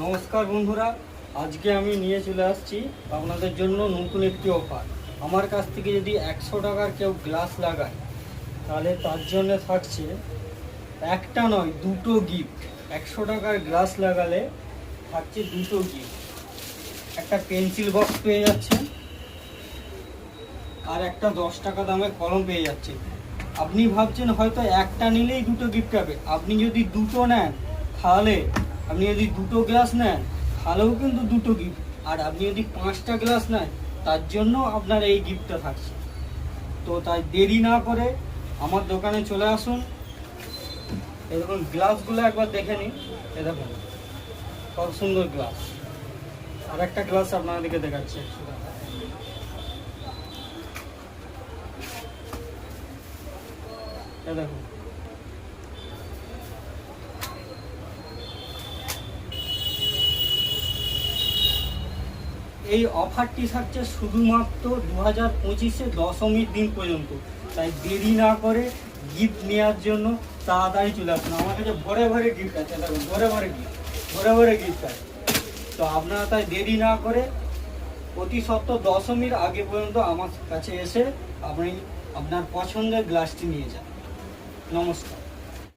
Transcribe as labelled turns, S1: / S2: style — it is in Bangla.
S1: নমস্কার বন্ধুরা, আজকে আমি নিয়ে চলে আসছি আপনাদের জন্য নতুন একটি অফার। আমার কাছ থেকে যদি 100 টাকার কেউ গ্লাস লাগায় তাহলে তার জন্য থাকছে একটা নয় দুটো গিফট। 100 টাকার গ্লাস লাগালে থাকছে দুটো গিফট। একটা পেন্সিল বক্স পেয়ে যাচ্ছেন আর একটা 10 টাকা দামের কলম পেয়ে যাচ্ছেন। আপনি ভাবছেন হয়তো একটা নিলেই দুটো গিফট পাবে। আপনি যদি দুটো নেন তাহলে, আপনি যদি দুটো গ্লাস নেন তাহলেও কিন্তু দুটো গিফট। আর আপনি যদি 5টা গ্লাস নেন তার জন্য আপনার এই গিফটটা থাকছে। তো তাই দেরি না করে আমার দোকানে চলে আসুন। এই দেখুন গ্লাসগুলো একবার দেখে নিন। এই দেখুন কত সুন্দর গ্লাস। আর একটা গ্লাস আপনাদেরকে দেখাচ্ছি। এই দেখুন এই অফারটি থাকছে শুধুমাত্র 2025-এ দশমীর দিন পর্যন্ত। তাই দেরি না করে গিফট নেওয়ার জন্য তাড়াতাড়ি চলে আসুন। আমার কাছে ভরে ভরে গিফট আছে, দেখুন ভরে ভরে গিফট আছে। তো আপনারা তাই দেরি না করে অতি সত্ত্বর দশমীর আগে পর্যন্ত আমার কাছে এসে আপনি আপনার পছন্দের গ্লাসটি নিয়ে যান। নমস্কার।